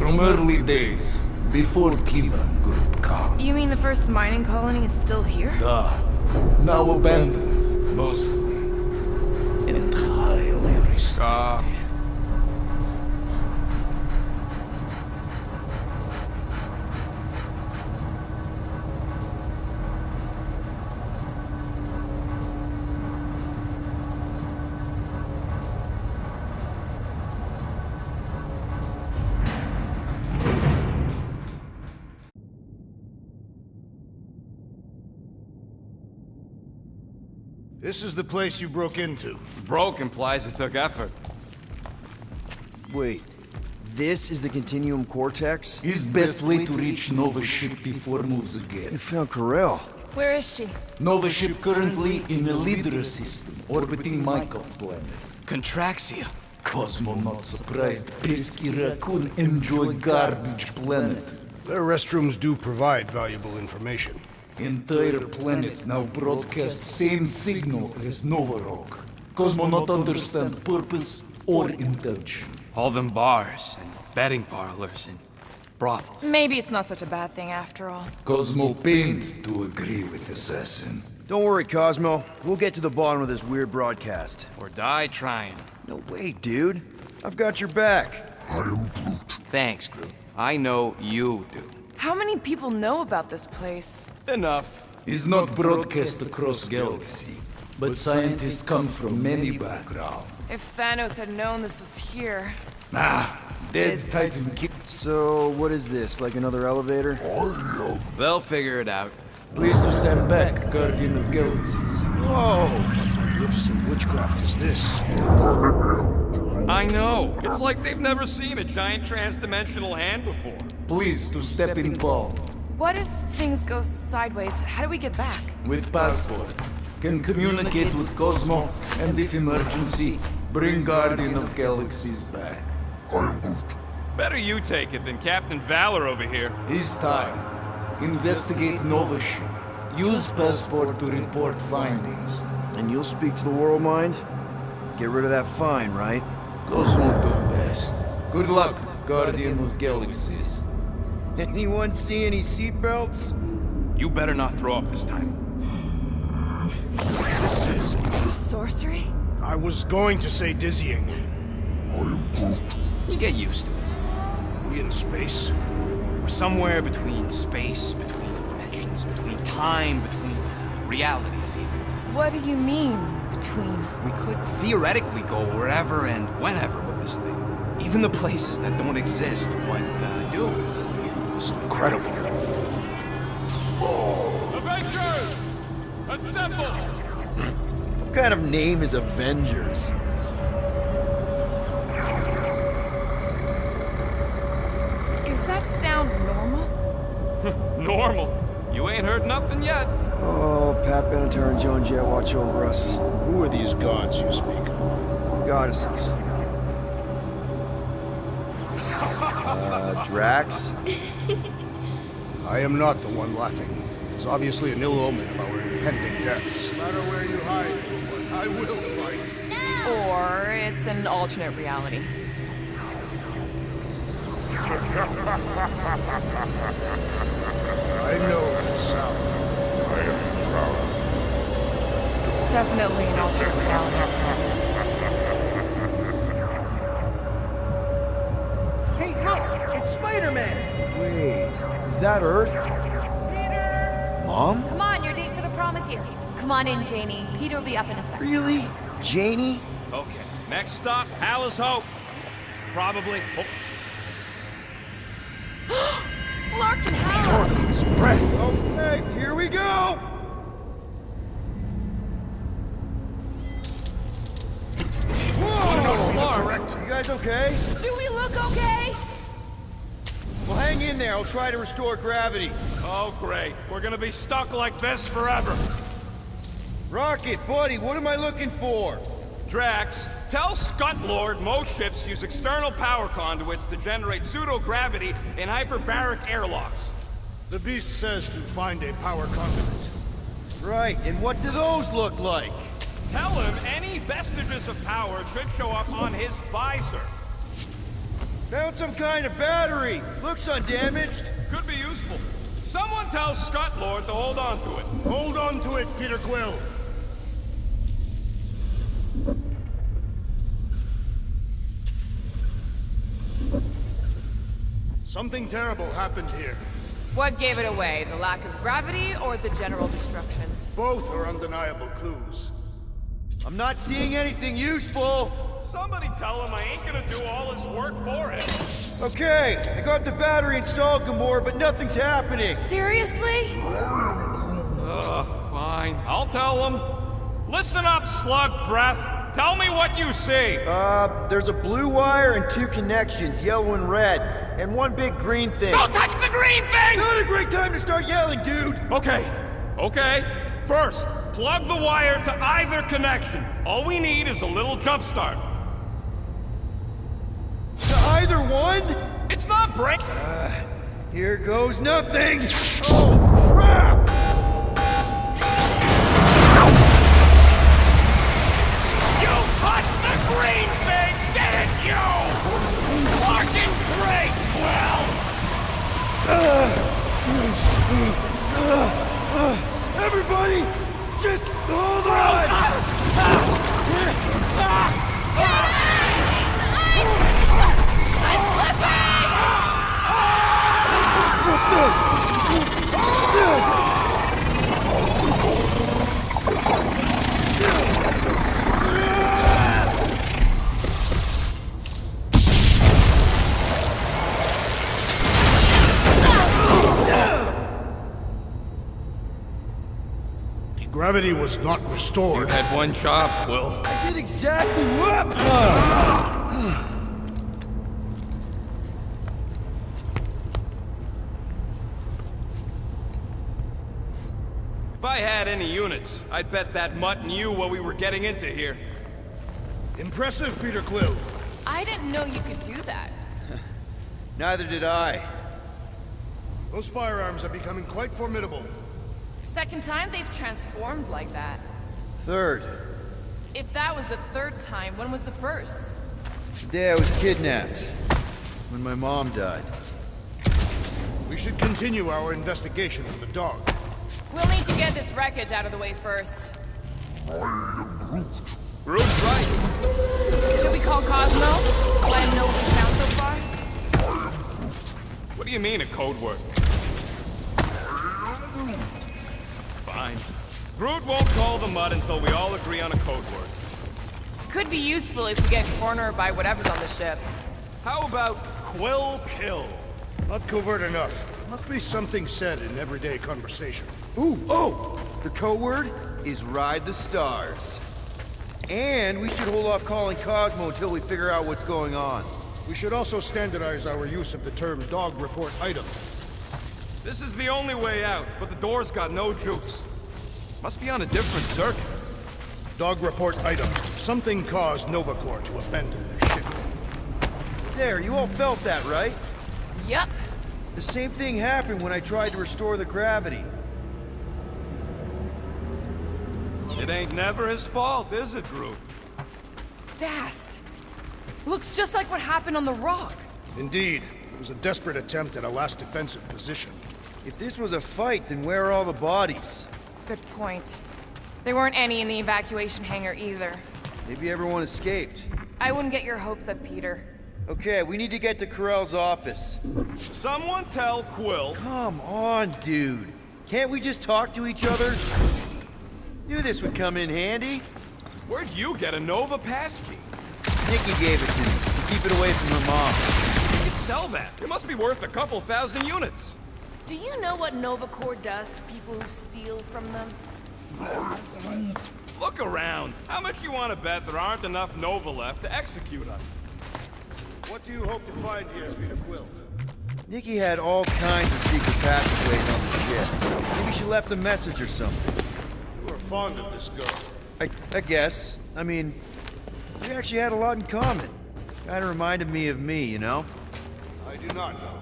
From early days, before Kivan Group come. You mean the first mining colony is still here? Now abandoned, mostly. Entirely restored. This is the place you broke into. Broke implies it took effort. Wait, this is the Continuum Cortex? Is best way to reach Nova ship before moves again. You found Corel. Where is she? Nova ship currently in a Lydra system, orbiting Michael planet. Contraxia. Cosmo not surprised. Pesky raccoon enjoy garbage planet. Their restrooms do provide valuable information. Entire planet now broadcast same signal as Nova Rock. Cosmo not understand purpose or intention. All them bars and betting parlors and brothels. Maybe it's not such a bad thing after all. Cosmo pained to agree with Assassin. Don't worry, Cosmo. We'll get to the bottom of this weird broadcast. Or die trying. No way, dude. I've got your back. Thanks, Groot. I know you do. How many people know about this place? Enough. Is not broadcast across galaxy, but scientists come from many backgrounds. If Thanos had known this was here... Dead Titan King. So, what is this? Like another elevator? They'll figure it out. Please to stand back, Guardian of Galaxies. Whoa! What magnificent witchcraft is this? I know. It's like they've never seen a giant trans-dimensional hand before. Please to step in palm. What if things go sideways? How do we get back? With passport. Can communicate with Cosmo, and if emergency, bring Guardian of Galaxies back. Better you take it than Captain Valor over here. It's time. Investigate Nova ship. Use passport to report findings. And you'll speak to the World Mind? Get rid of that fine, right? Cosmo do best. Good luck, Guardian of Galaxies. Anyone see any seatbelts? You better not throw up this time. This is... Sorcery? I was going to say dizzying. You get used to it. Are we in space? We're somewhere between space, between dimensions, between time, between realities even. What do you mean, between? We could theoretically go wherever and whenever with this thing. Even the places that don't exist, but do. It's incredible. Avengers! Assemble! What kind of name is Avengers? Is that sound normal? Normal. You ain't heard nothing yet. Oh, Pat Benatar and Joan Jett watch over us. Who are these gods you speak of? Goddesses. Drax? I am not the one laughing. It's obviously an ill omen of our impending deaths. No matter where you hide, I will fight. Or it's an alternate reality. I know that sound. I am proud. Definitely an alternate reality. Hey, look! It's Spider-Man! Wait, is that Earth? Mom? Come on, you're date for the prom is here. Come on in, Janie. Peter will be up in a second. Really? Janie? Okay, next stop, Alice Hope. Probably. Flark and Hal! His breath. Okay, here we go! Whoa! Correct. You guys okay? Do we look okay? Well, hang in there. I'll try to restore gravity. Oh, great. We're gonna be stuck like this forever. Rocket, buddy, what am I looking for? Drax, tell Scut Lord most ships use external power conduits to generate pseudo-gravity in hyperbaric airlocks. The beast says to find a power conduit. Right, and what do those look like? Tell him any vestiges of power should show up on his visor. Found some kind of battery. Looks undamaged. Could be useful. Someone tell Scott Lord to hold on to it. Hold on to it, Peter Quill. Something terrible happened here. What gave it away? The lack of gravity or the general destruction? Both are undeniable clues. I'm not seeing anything useful. Somebody tell him I ain't gonna do all his work for him. Okay, I got the battery installed, Gamora, but nothing's happening. Seriously? Fine, I'll tell him. Listen up, slug breath. Tell me what you see. There's a blue wire and 2 connections, yellow and red, and 1 big green thing. Don't touch the green thing! Not a great time to start yelling, dude! Okay. First, plug the wire to either connection. All we need is a little jump start. To either one? It's not break. Here goes nothing! Oh, crap! You touched the green thing, didn't you? Fucking great, Quill! Everybody, just hold on! Gravity was not restored. You had one job, Quill. I did exactly what? If I had any units, I'd bet that mutt knew what we were getting into here. Impressive, Peter Quill. I didn't know you could do that. Neither did I. Those firearms are becoming quite formidable. Second time they've transformed like that. Third, If that was the third time, when was the first? the day I was kidnapped. When my mom died. We should continue our investigation of the dog. We'll need to get this wreckage out of the way first. Groot's right. Should we call Cosmo? Let him know what we found so far? What do you mean, a code word? Fine. Groot won't call the mud until we all agree on a code word. Could be useful if we get cornered by whatever's on the ship. How about Quill Kill? Not covert enough. Must be something said in everyday conversation. The code word is Ride the Stars. And we should hold off calling Cosmo until we figure out what's going on. We should also standardize our use of the term dog report item. This is the only way out, but the door's got no juice. Must be on a different circuit. Dog report item. Something caused Nova Corps to abandon their ship. There, you all felt that, right? Yup. The same thing happened when I tried to restore the gravity. It ain't never his fault, is it, Groot? Dast. Looks just like what happened on the rock. Indeed, it was a desperate attempt at a last defensive position. If this was a fight, then where are all the bodies? Good point. There weren't any in the evacuation hangar either. Maybe everyone escaped. I wouldn't get your hopes up, Peter. Okay, we need to get to Carell's office. Someone tell Quill. Come on, dude. Can't we just talk to each other? Knew this would come in handy. Where'd you get a Nova passkey? Nikki gave it to me to keep it away from her mom. You could sell that. It must be worth a couple thousand units. Do you know what Nova Corps does to people who steal from them? Look around. How much you want to bet there aren't enough Nova left to execute us? What do you hope to find here, Peter Quill? Nikki had all kinds of secret passageways on the ship. Maybe she left a message or something. You are fond of this girl. I guess. I mean, we actually had a lot in common. Kinda reminded me of me, you know? I do not know.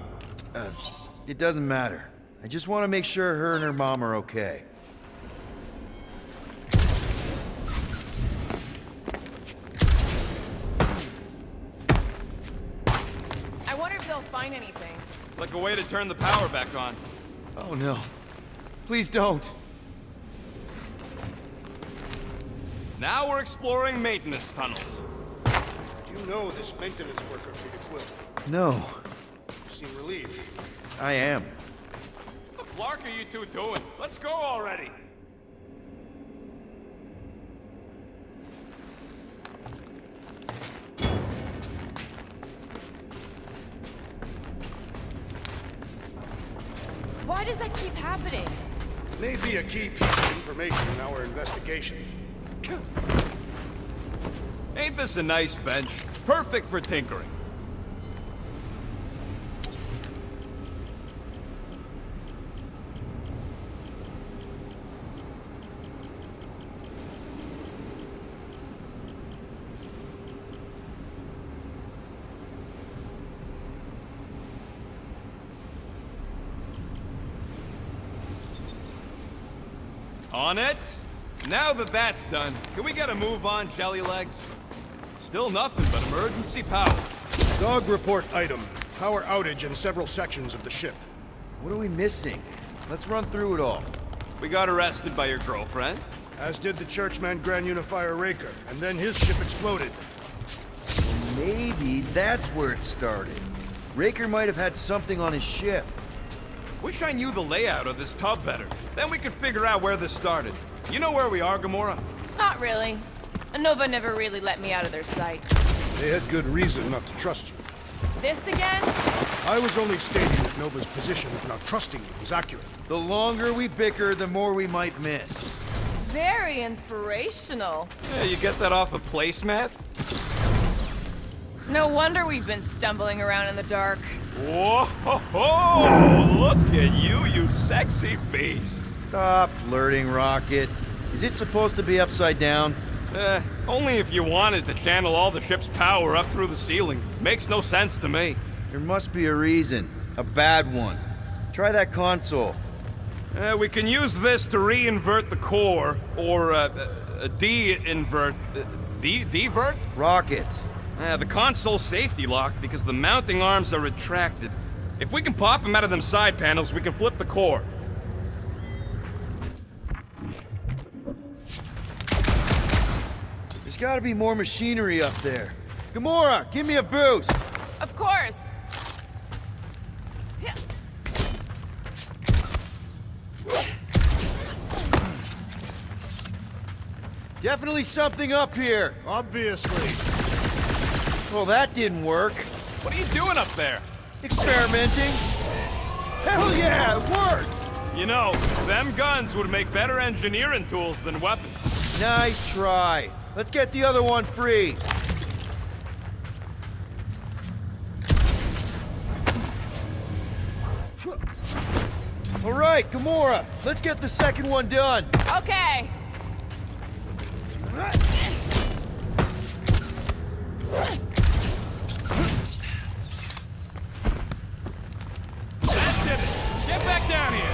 It doesn't matter. I just want to make sure her and her mom are okay. find anything. Like a way to turn the power back on. Oh no. Please don't. Now we're exploring maintenance tunnels. Did you know this maintenance worker could equip? No, You seem relieved. I am. What the flark are you two doing? Let's go already. Why does that keep happening? May be a key piece of information in our investigation. Ain't this a nice bench? Perfect for tinkering. On it? Now that that's done, can we get a move on, Jelly Legs? Still nothing but emergency power. Dog report item. Power outage in several sections of the ship. What are we missing? Let's run through it all. We got arrested by your girlfriend. As did the Churchman Grand Unifier Raker, and then his ship exploded. Maybe that's where it started. Raker might have had something on his ship. Wish I knew the layout of this tub better. Then we could figure out where this started. You know where we are, Gamora? Not really. Nova never really let me out of their sight. They had good reason not to trust you. This again? I was only stating that Nova's position of not trusting you was accurate. The longer we bicker, the more we might miss. Very inspirational. Yeah, you get that off a placemat? No wonder we've been stumbling around in the dark. Whoa! Ho, ho! Look at you sexy beast! Stop flirting, Rocket. Is it supposed to be upside down? Only if you wanted to channel all the ship's power up through the ceiling. Makes no sense to me. There must be a reason. A bad one. Try that console. We can use this to re-invert the core, or de-invert... Divert? Rocket. The console's safety locked because the mounting arms are retracted. If we can pop them out of them side panels, we can flip the core. There's gotta be more machinery up there. Gamora, give me a boost! Of course. Definitely something up here! Obviously. Well, that didn't work. What are you doing up there? Experimenting? Hell yeah, it worked! You know, them guns would make better engineering tools than weapons. Nice try. Let's get the other one free. All right, Gamora, let's get the second one done. Okay. That did it! Get back down here!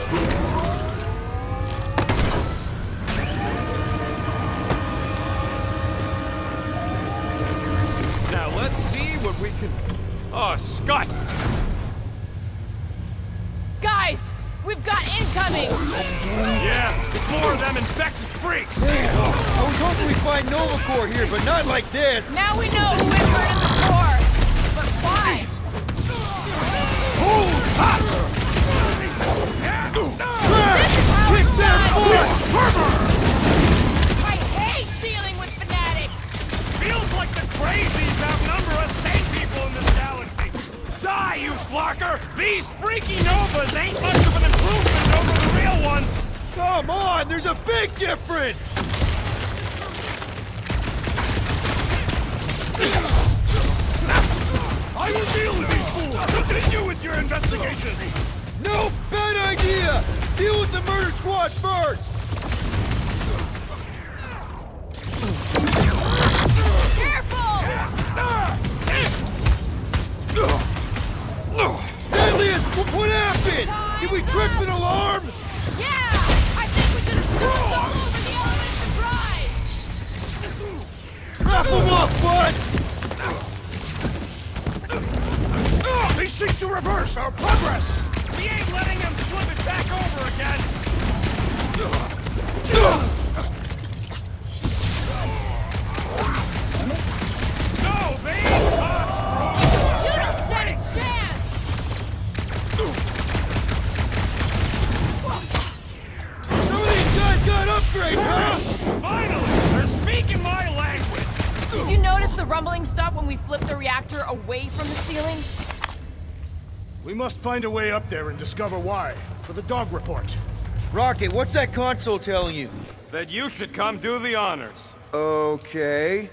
Now let's see what we can... Oh, Scott! Guys, we've got incoming. Yeah, it's more of them infected freaks! I was hoping we'd find Nova Corps here, but not like this. Now we know who inverted the core. But why? This is how it's done. I hate dealing with fanatics. Feels like the crazies outnumber us sane people in this galaxy! Die, you flarker! These freaky Novas ain't much of an improvement over the real ones! Come on, there's a big difference! I will deal with these fools! Continue with your investigation! No, bad idea! Deal with the murder squad first! Careful! Deadliest, what happened? Did we trip an alarm? Yeah! I think we just jumped all over the elements of drive! Wrap them up, bud! They seek to reverse our progress! We ain't letting them flip it back over again! No, babe! You don't stand a chance! Some of these guys got upgrades, huh? Finally! They're speaking my language! Did you notice the rumbling stopped when we flipped the reactor away from the ceiling? We must find a way up there and discover why. For the dog report. Rocket, what's that console telling you? That you should come do the honors. Okay.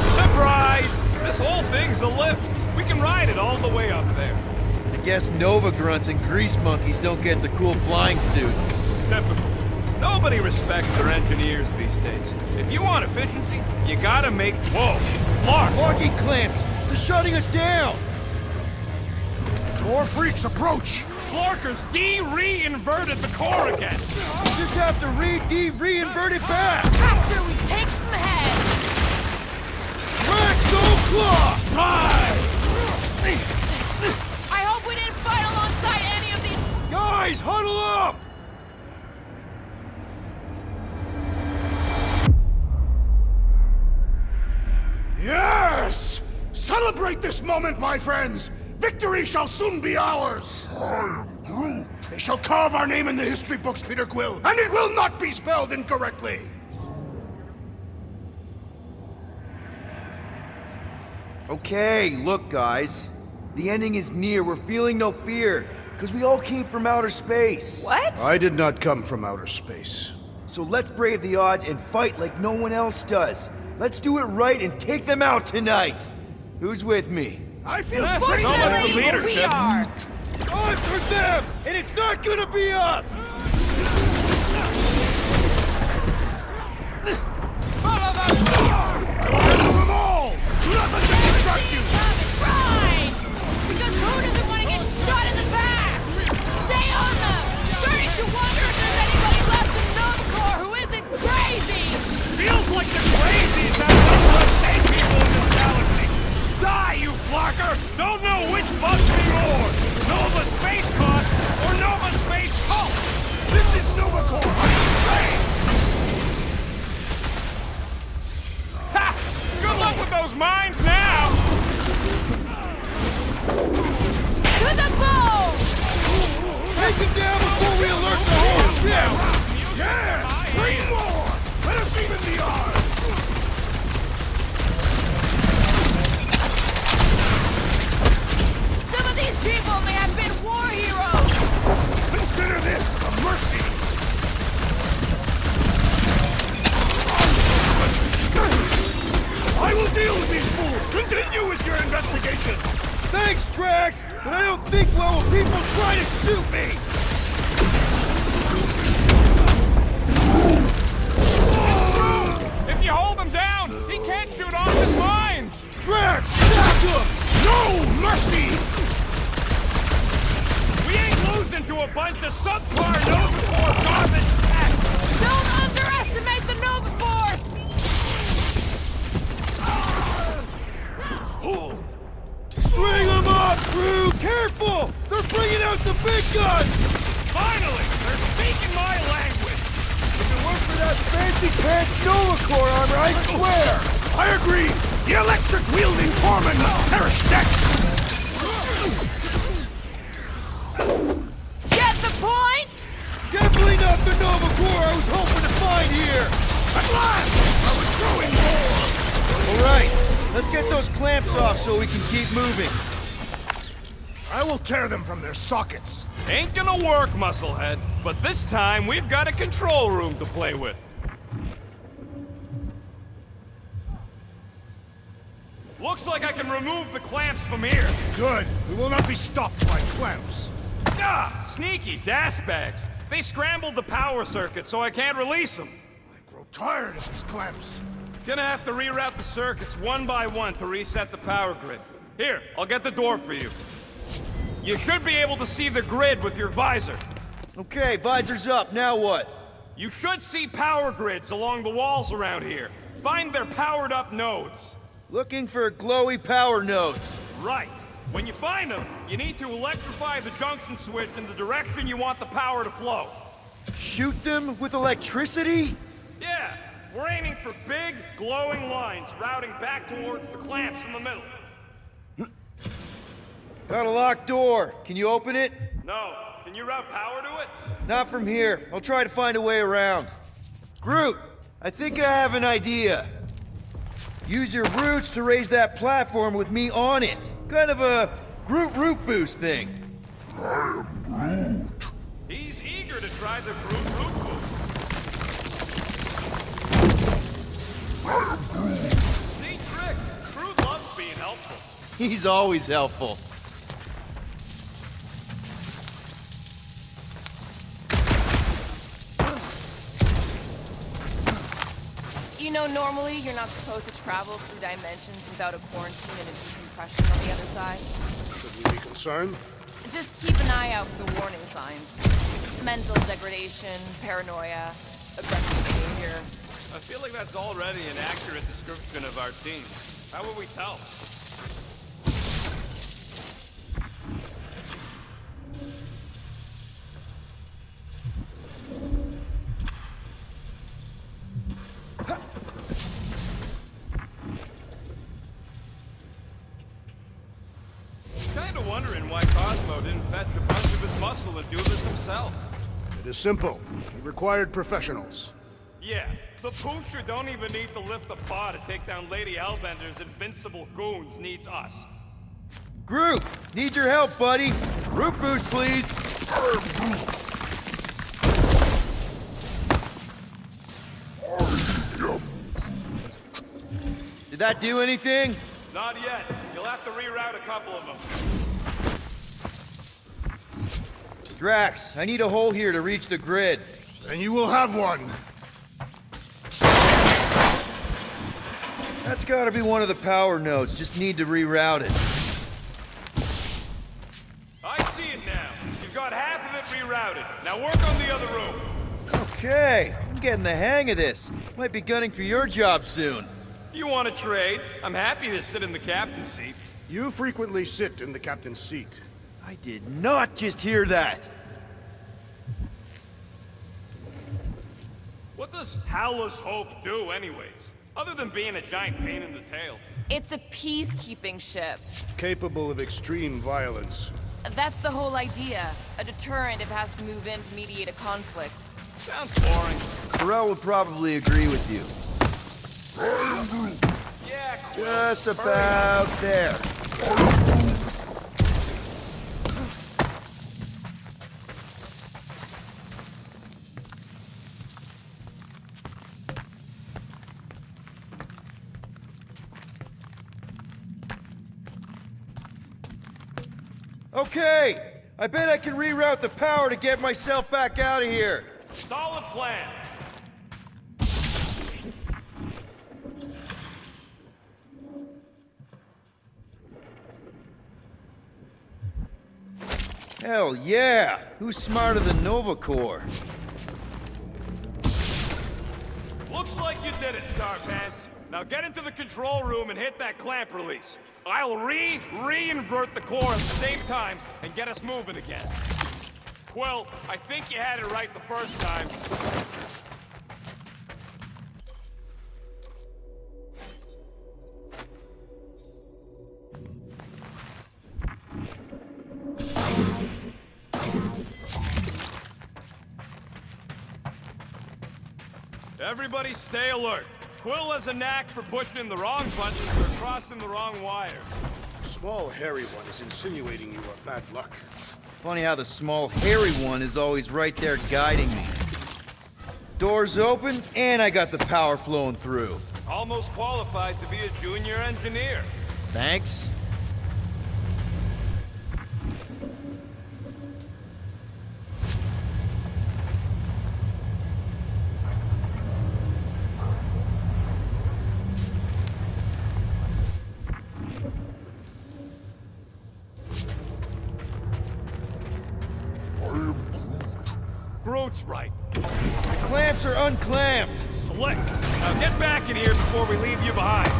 Surprise! This whole thing's a lift. We can ride it all the way up there. I guess Nova grunts and grease monkeys don't get the cool flying suits. Typical. Nobody respects their engineers these days. If you want efficiency, you gotta make... Whoa! Clark! Locking clamps! They're shutting us down! More freaks approach! Flarkers de-re-inverted the core again! Just have to re-invert it back! After we take some heads! Rex O'Clock! I hope we didn't fight alongside any of these... Guys, huddle up! Yes! Celebrate this moment, my friends! Victory shall soon be ours! I am Groot! They shall carve our name in the history books, Peter Quill, and it will not be spelled incorrectly! Okay, look, guys. The ending is near. We're feeling no fear. Because we all came from outer space. What? I did not come from outer space. So let's brave the odds and fight like no one else does. Let's do it right and take them out tonight. Who's with me? I feel Fortunately, strange. the leadership. we are! Us or them! And it's not gonna be us! I will handle them all! Do not let them distract you! Right! Because who doesn't want to get shot in the back? Stay on them! Starting to wonder if there's anybody left in Nova Corps who isn't crazy! Feels like the crazies have none of us sane people in this galaxy! Die, you flocker! Don't know which bugs me more! Nova Space Cops or Nova Space Cult! This is Nova Corps! I am trained! Ha! Good luck with those mines now! To the bow! Take them down before we alert the whole ship! Yes! Bring more! Let us even the odds! Some of these people may have been war heroes! Consider this a mercy! I will deal with these fools! Continue with your investigation! Thanks, Drax! But I don't think well when people try to shoot me! If you hold him down, he can't shoot off his mines! Drax, sack him! No mercy! We ain't losing to a bunch of subpar Nova Corps garbage tech! Don't underestimate the Nova Force! String them up, crew! Careful! They're bringing out the big guns! Finally! They're speaking my language! If it weren't for that fancy pants Nova Corps armor, I swear! I agree! The electric-wielding foreman must perish next! Get the point? Definitely not the Nova Corps I was hoping to find here! At last! I was growing more! Alright, let's get those clamps off so we can keep moving. I will tear them from their sockets! Ain't gonna work, Musclehead. But this time, we've got a control room to play with. Looks like I can remove the clamps from here. Good. We will not be stopped by clamps. Ah, sneaky DAS bags. They scrambled the power circuit, so I can't release them. I grow tired of these clamps. Gonna have to reroute the circuits one by one to reset the power grid. Here, I'll get the door for you. You should be able to see the grid with your visor. Okay, visor's up, now what? You should see power grids along the walls around here. Find their powered-up nodes. Looking for glowy power nodes. Right. When you find them, you need to electrify the junction switch in the direction you want the power to flow. Shoot them with electricity? Yeah, we're aiming for big, glowing lines routing back towards the clamps in the middle. Got a locked door. Can you open it? No. Can you route power to it? Not from here. I'll try to find a way around. Groot, I think I have an idea. Use your roots to raise that platform with me on it. Kind of a Groot root boost thing. He's eager to try the Groot root boost. Neat trick. Groot loves being helpful. He's always helpful. You know, normally you're not supposed to travel through dimensions without a quarantine and a decompression on the other side. Should we be concerned? Just keep an eye out for the warning signs. Mental degradation, paranoia, aggressive behavior. I feel like that's already an accurate description of our team. How would we tell? Kinda wondering why Cosmo didn't fetch a bunch of his muscle and do this himself. It is simple. He required professionals. Yeah, the Poocher don't even need to lift a paw to take down Lady Hellbender's invincible goons. Needs us. Groot, need your help, buddy. Root boost, please. Did that do anything? Not yet. You'll have to reroute a couple of them. Drax, I need a hole here to reach the grid. And you will have one. That's gotta be one of the power nodes. Just need to reroute it. I see it now. You've got half of it rerouted. Now work on the other room. Okay, I'm getting the hang of this. Might be gunning for your job soon. You want to trade? I'm happy to sit in the captain's seat. You frequently sit in the captain's seat. I did not just hear that. What does Howler's Hope do anyways? Other than being a giant pain in the tail. It's a peacekeeping ship. Capable of extreme violence. That's the whole idea. A deterrent if it has to move in to mediate a conflict. Sounds boring. Pharrell would probably agree with you. Yeah, cool. Just about there. Okay, I bet I can reroute the power to get myself back out of here. Solid plan. Hell yeah! Who's smarter than Nova Corps? Looks like you did it, Star Pants. Now get into the control room and hit that clamp release. I'll re-invert the core at the same time and get us moving again. Quill, I think you had it right the first time. Everybody stay alert. Quill has a knack for pushing in the wrong buttons or crossing the wrong wires. The small, hairy one is insinuating you are bad luck. Funny how the small, hairy one is always right there guiding me. Doors open, and I got the power flowing through. Almost qualified to be a junior engineer. Thanks. Groot's right. The clamp clamps are unclamped. Slick. Now get back in here before we leave you behind.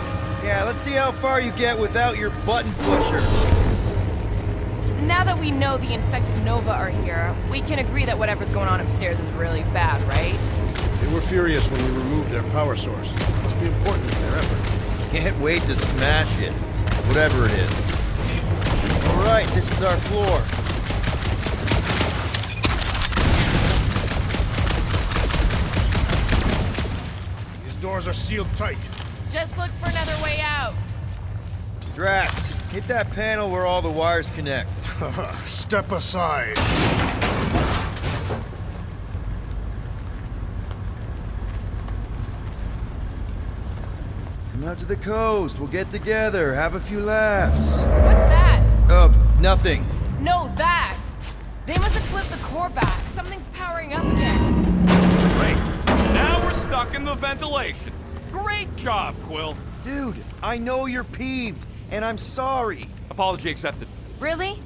Yeah, let's see how far you get without your button pusher. Now that we know the infected Nova are here, we can agree that whatever's going on upstairs is really bad, right? They were furious when we removed their power source. Must be important in their effort. Can't wait to smash it. Whatever it is. Alright, this is our floor. These doors are sealed tight. Just look for another way out. Drax, hit that panel where all the wires connect. Step aside. Come out to the coast. We'll get together, have a few laughs. What's that? Nothing. No, that! They must have flipped the core back. Something's powering up again. Great. Now we're stuck in the ventilation. Great job, Quill. Dude, I know you're peeved, and I'm sorry. Apology accepted. Really?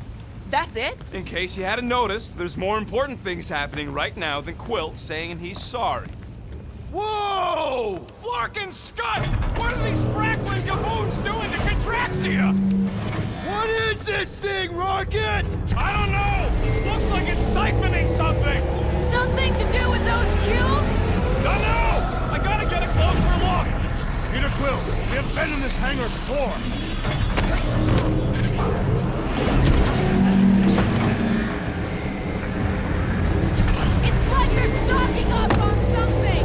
That's it? In case you hadn't noticed, there's more important things happening right now than Quill saying he's sorry. Whoa! Flark and Scud! What are these frackling gaboons doing to Contraxia? What is this thing, Rocket? I don't know! Looks like it's siphoning something! Something to do with those cubes? Don't know! I gotta get a closer look! Peter Quill, we have been in this hangar before. It's like they're stocking up on something!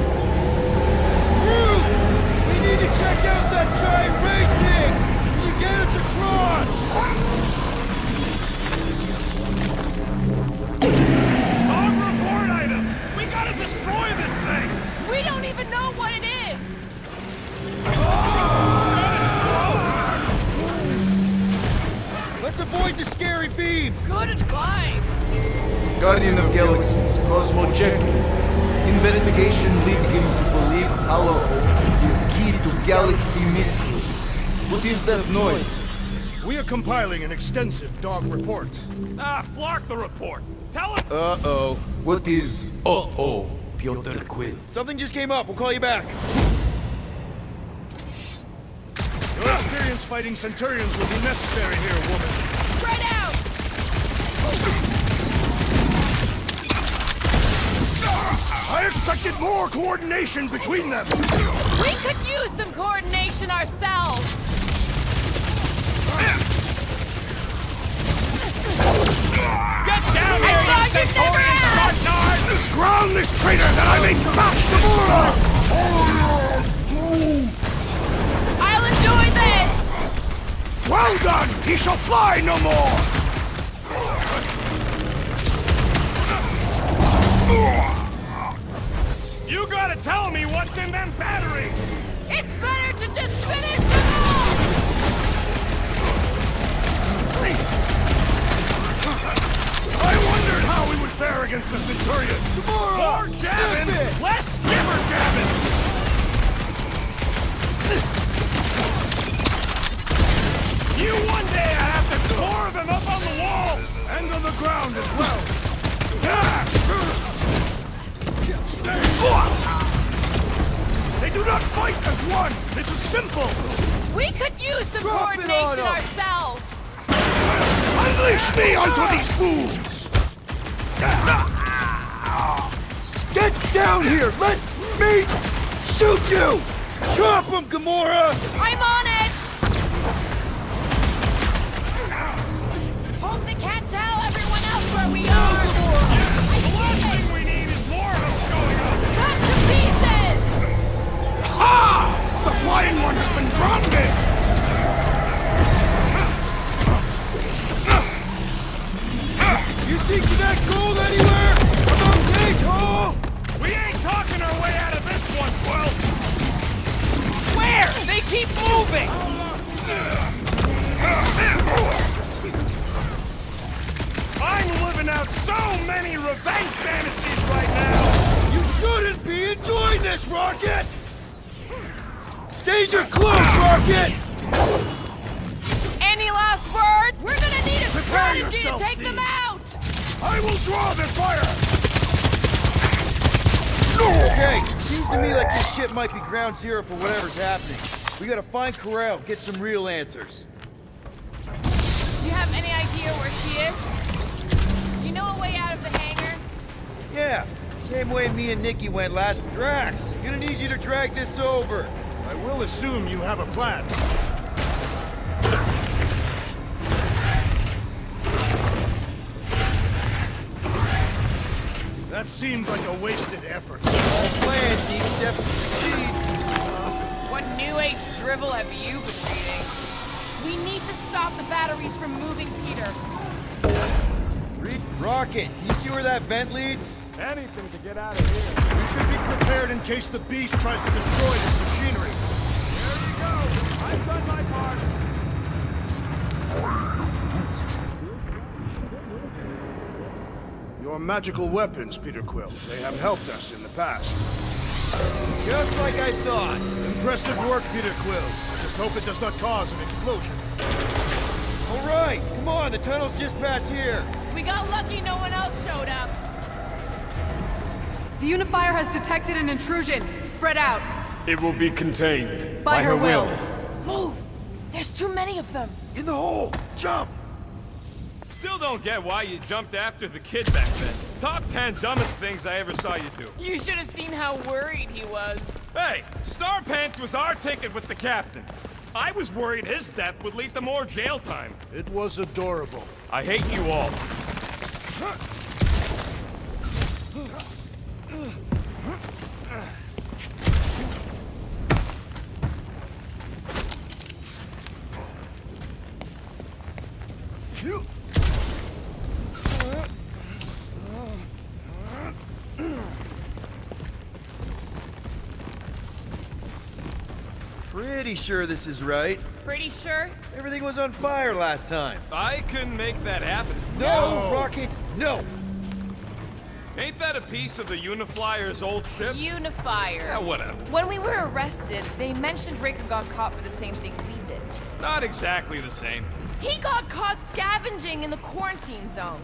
Groot! We need to check out that giant ray thing! Can you get us across? Dog report item! We gotta destroy this thing! We don't even know what it is! Let's avoid the scary beam! Good advice! Guardian of Galaxies, Cosmo Jack. Investigation lead him to believe Halohoe is key to galaxy mystery. What is that noise? We are compiling an extensive dog report. Ah, Flark the report! Tell him! Uh-oh. What is uh-oh, Piotr Quill? Something just came up. We'll call you back. Your experience fighting Centurions will be necessary here, woman. Spread out! I expected more coordination between them. We could use some coordination ourselves! Get down here, you thought you'd never Centurion ask! Smartnard! Ground this traitor that I may bash the I'll enjoy this! Well done! He shall fly no more! You gotta tell me what's in them batteries! It's better to just finish them all! I wondered how we would fare against the Centurion. More jabbing, less jibber jabbing! You one day I have to tore them up on the walls! And on the ground as well. They do not fight as one! This is simple! We could use some Drop it on coordination 'em. ourselves! Unleash me onto these fools! Get down here! Let me shoot you! Chop him, Gamora! I'm on it! Hope they can't tell everyone else where we are! The last thing we need is more of them showing up! Cut to pieces! Ha! The flying one has been grounded! You see that gold anywhere? About Kato! We ain't talking our way out of this one, Quill! Where? They keep moving! I'm living out so many revenge fantasies right now! You shouldn't be enjoying this, Rocket! Danger close, Rocket! Any last word? We're gonna need a Prepare strategy to yourself, take them Thee. out! I will draw their fire! Okay, seems to me like this ship might be ground zero for whatever's happening. We gotta find Corel, get some real answers. You have any idea where she is? You know a way out of the hangar? Yeah, same way me and Nikki went last. Drax, gonna need you to drag this over. I will assume you have a plan. That seemed like a wasted effort. All plans need steps to succeed. What new age drivel have you been reading? We need to stop the batteries from moving Peter. Rocket, can you see where that vent leads? Anything to get out of here. You should be prepared in case the beast tries to destroy this machinery. There you go. I've done my part. Your magical weapons, Peter Quill. They have helped us in the past. Just like I thought. Impressive work, Peter Quill. I just hope it does not cause an explosion. All right, come on, the tunnel's just past here. We got lucky no one else showed up. The Unifier has detected an intrusion. Spread out. It will be contained. By her will. Move! There's too many of them. In the hole! Jump! Still don't get why you jumped after the kid back then. Top 10 dumbest things I ever saw you do. You should have seen how worried he was. Hey, Star Pants was our ticket with the captain. I was worried his death would lead to more jail time. It was adorable. I hate you all. Pretty sure this is right. Pretty sure? Everything was on fire last time. I couldn't make that happen. No, Rocket, no! Ain't that a piece of the Uniflyer's old ship? Unifier. Yeah, whatever. When we were arrested, they mentioned Raker got caught for the same thing we did. Not exactly the same. He got caught scavenging in the quarantine zone.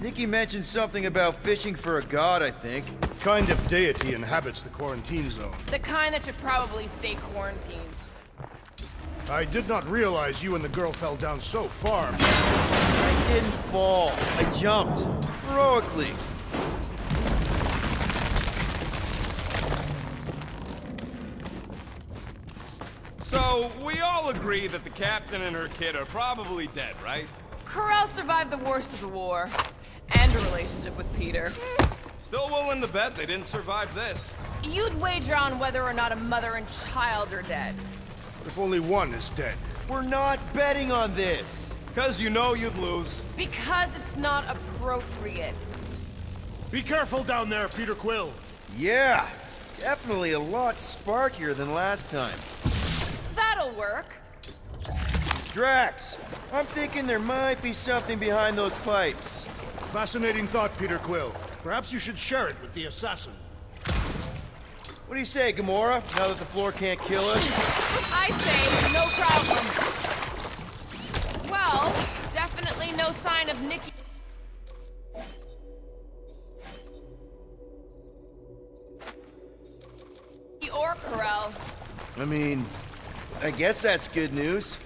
Nikki mentioned something about fishing for a god, I think. What kind of deity inhabits the quarantine zone? The kind that should probably stay quarantined. I did not realize you and the girl fell down so far. I didn't fall. I jumped. Heroically. So, we all agree that the captain and her kid are probably dead, right? Corel survived the worst of the war. And a relationship with Peter. Still willing to bet they didn't survive this. You'd wager on whether or not a mother and child are dead. What if only one is dead? We're not betting on this. Because you know you'd lose. Because it's not appropriate. Be careful down there, Peter Quill. Yeah, definitely a lot sparkier than last time. That'll work. Drax, I'm thinking there might be something behind those pipes. Fascinating thought, Peter Quill. Perhaps you should share it with the assassin. What do you say, Gamora, now that the floor can't kill us? I say, no problem. Well, definitely no sign of Nikki. Or Corel. I mean, I guess that's good news.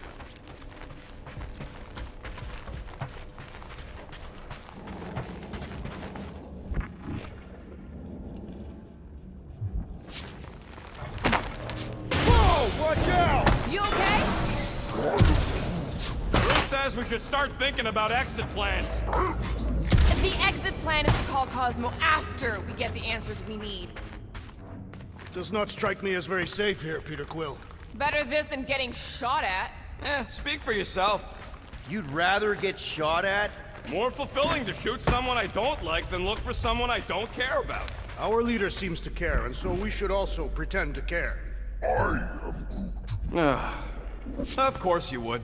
Whoa, watch out! You okay? Groot says we should start thinking about exit plans. The exit plan is to call Cosmo after we get the answers we need. Does not strike me as very safe here, Peter Quill. Better this than getting shot at. Speak for yourself. You'd rather get shot at? More fulfilling to shoot someone I don't like than look for someone I don't care about. Our leader seems to care, and so we should also pretend to care. Of course you would.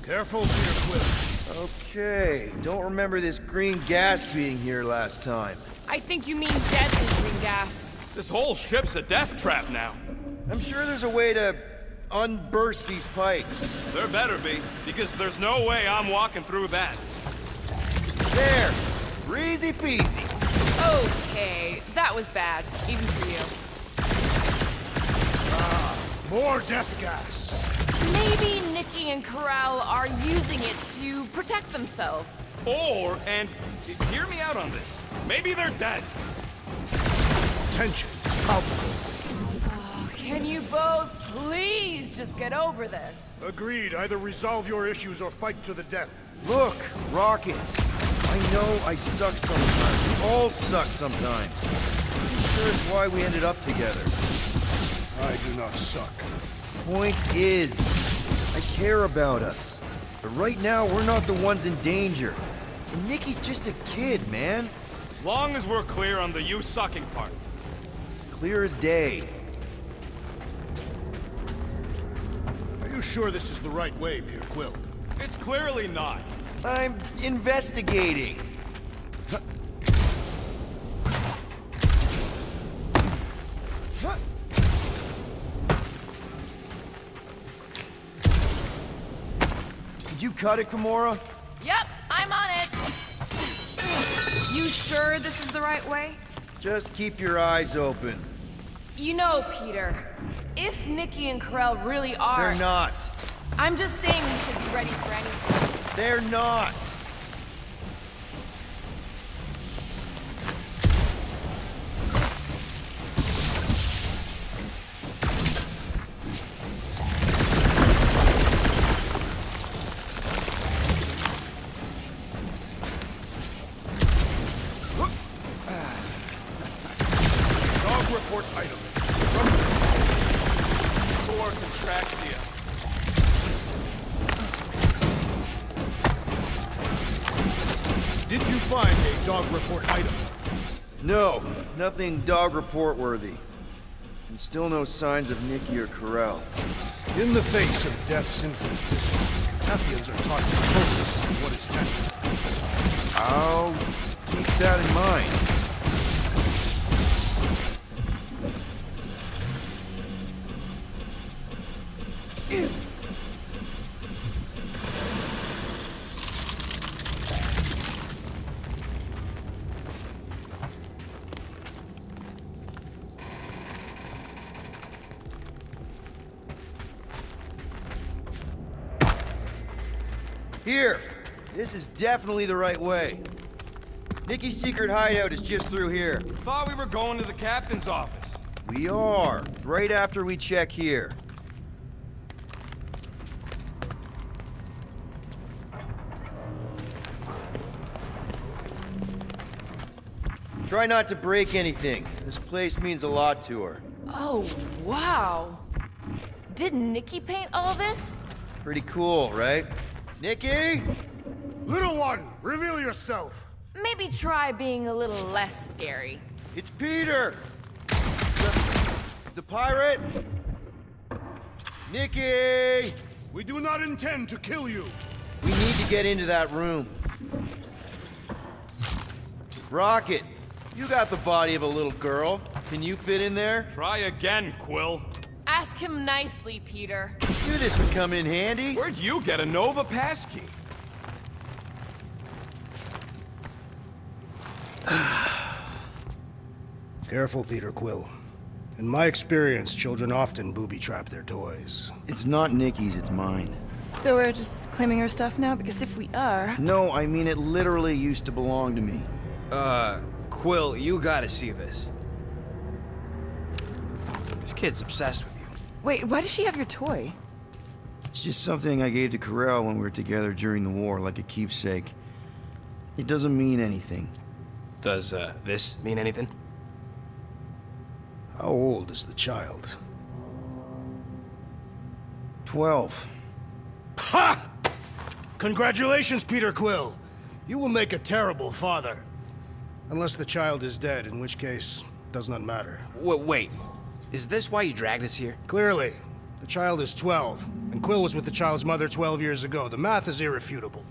Careful, Peter Quill. Okay, don't remember this green gas being here last time. I think you mean deadly green gas. This whole ship's a death trap now. I'm sure there's a way to unburst these pipes. There better be, because there's no way I'm walking through that. There! Easy peasy. Okay, that was bad, even for you. More death gas. Maybe Nikki and Corral are using it to protect themselves. Or, and hear me out on this, maybe they're dead. Tension is palpable. Can you both please just get over this? Agreed. Either resolve your issues or fight to the death. Look, Rocket. I know I suck sometimes. We all suck sometimes. I'm sure it's why we ended up together. I do not suck. Point is, I care about us. But right now, we're not the ones in danger. And Nikki's just a kid, man. Long as we're clear on the you sucking part. Clear as day. Are you sure this is the right way, Peter Quill? It's clearly not. I'm investigating. Did you cut it, Gamora? Yep, I'm on it. You sure this is the right way? Just keep your eyes open. You know, Peter, if Nikki and Corell really are... They're not. I'm just saying we should be ready for anything. They're not. Dog report item. Or Contraxia. Did you find a dog report item? No, nothing dog report worthy. And still no signs of Nikki or Corell. In the face of death's infinite history, Tathians are taught to focus on what is tangible. I'll keep that in mind. Here! This is definitely the right way. Nikki's secret hideout is just through here. Thought we were going to the captain's office. We are, right after we check here. Try not to break anything. This place means a lot to her. Oh, wow. Did Nikki paint all this? Pretty cool, right? Nikki? Little one, reveal yourself. Maybe try being a little less scary. It's Peter! The pirate? Nikki! We do not intend to kill you. We need to get into that room. Rocket, you got the body of a little girl. Can you fit in there? Try again, Quill. Ask him nicely, Peter. Knew this would come in handy. Where'd you get a Nova passkey? Careful, Peter Quill. In my experience, children often booby-trap their toys. It's not Nikki's, it's mine. So we're just claiming her stuff now? Because if we are... No, I mean it literally used to belong to me. Quill, you gotta see this. This kid's obsessed with you. Wait, why does she have your toy? It's just something I gave to Corell when we were together during the war, like a keepsake. It doesn't mean anything. Does, this mean anything? How old is the child? 12. Ha! Congratulations, Peter Quill. You will make a terrible father. Unless the child is dead, in which case, does not matter. Wait. Is this why you dragged us here? Clearly. The child is 12, and Quill was with the child's mother 12 years ago. The math is irrefutable.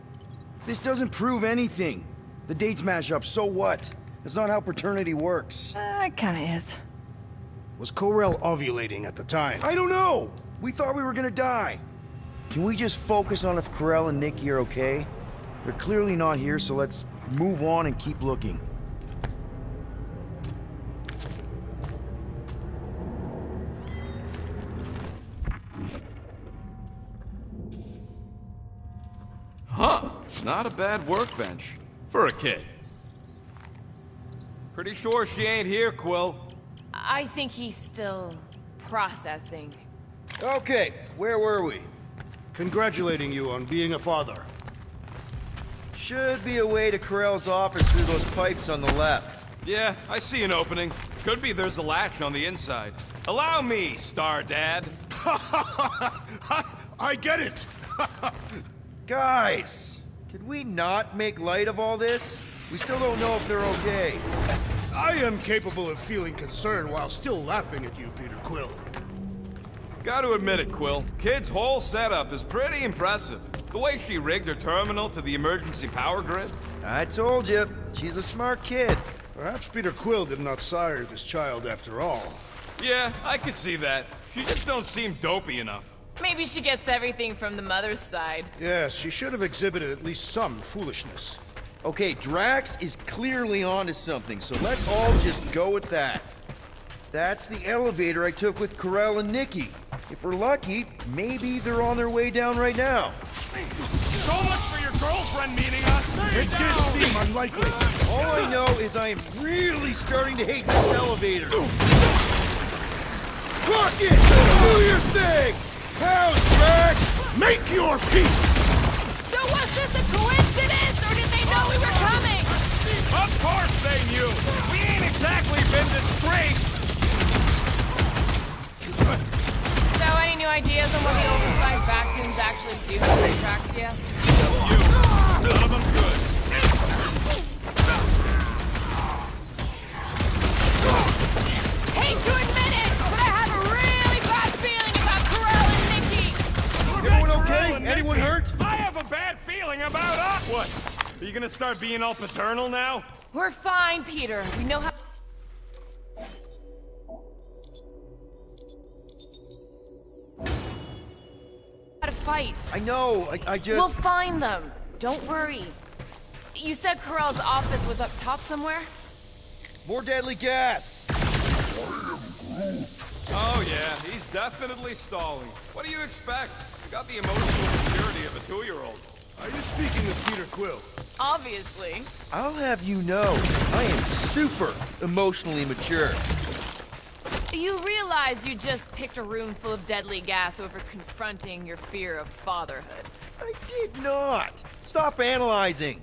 This doesn't prove anything. The dates match up, so what? That's not how paternity works. It kinda is. Was Corell ovulating at the time? I don't know! We thought we were gonna die. Can we just focus on if Corell and Nikki are okay? They're clearly not here, so let's move on and keep looking. Huh. Not a bad workbench. For a kid. Pretty sure she ain't here, Quill. I think he's still processing. Okay, where were we? Congratulating you on being a father. Should be a way to Corell's office through those pipes on the left. Yeah, I see an opening. Could be there's a latch on the inside. Allow me, Star Dad. I get it! Guys, could we not make light of all this? We still don't know if they're okay. I am capable of feeling concern while still laughing at you, Peter Quill. Gotta admit it, Quill. Kid's whole setup is pretty impressive. The way she rigged her terminal to the emergency power grid. I told you, she's a smart kid. Perhaps Peter Quill did not sire this child after all. Yeah, I could see that. She just don't seem dopey enough. Maybe she gets everything from the mother's side. Yes, she should have exhibited at least some foolishness. Okay, Drax is clearly onto something, so let's all just go with that. That's the elevator I took with Corell and Nikki. If we're lucky, maybe they're on their way down right now. So much for your girlfriend meeting us. It did seem unlikely. All I know is I am really starting to hate this elevator. Rocket! Do your thing! How's Drax? Make your peace! So was this a coincidence, or did they know we were coming? Of course they knew. We ain't exactly been disgraced. So any new ideas on what the oversized vacuums actually do to Atraxia? None of them good. Hate to admit it, but I have a really bad feeling about Corell and Nikki. Everyone okay? Anyone hurt? I have a bad feeling about us. What? Are you gonna start being all paternal now? We're fine, Peter. We know how to fight. I know, I just... We'll find them. Don't worry. You said Corell's office was up top somewhere? More deadly gas! Oh yeah, he's definitely stalling. What do you expect? Got the emotional maturity of a 2-year-old. Are you speaking of Peter Quill? Obviously. I'll have you know, I am super emotionally mature. You realize you just picked a room full of deadly gas over confronting your fear of fatherhood. I did not! Stop analyzing!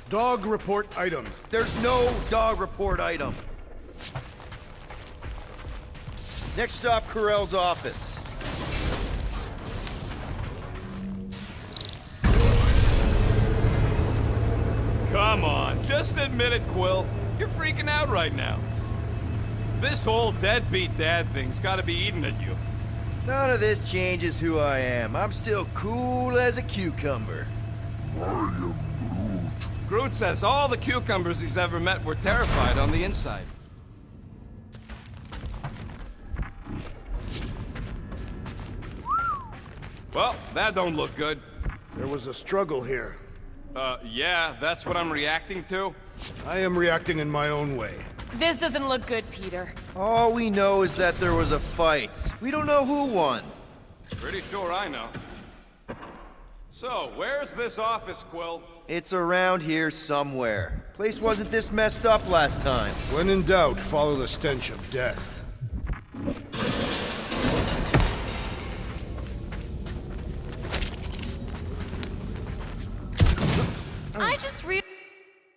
Dog report item. There's no dog report item. Next stop, Corell's office. Come on, just admit it, Quill. You're freaking out right now. This whole deadbeat dad thing's gotta be eating at you. None of this changes who I am. I'm still cool as a cucumber. Groot says all the cucumbers he's ever met were terrified on the inside. Well, that don't look good. There was a struggle here. Yeah, that's what I'm reacting to. I am reacting in my own way. This doesn't look good, Peter. All we know is that there was a fight. We don't know who won. Pretty sure I know. So, where's this office, Quill? It's around here somewhere. Place wasn't this messed up last time. When in doubt, follow the stench of death. I just realized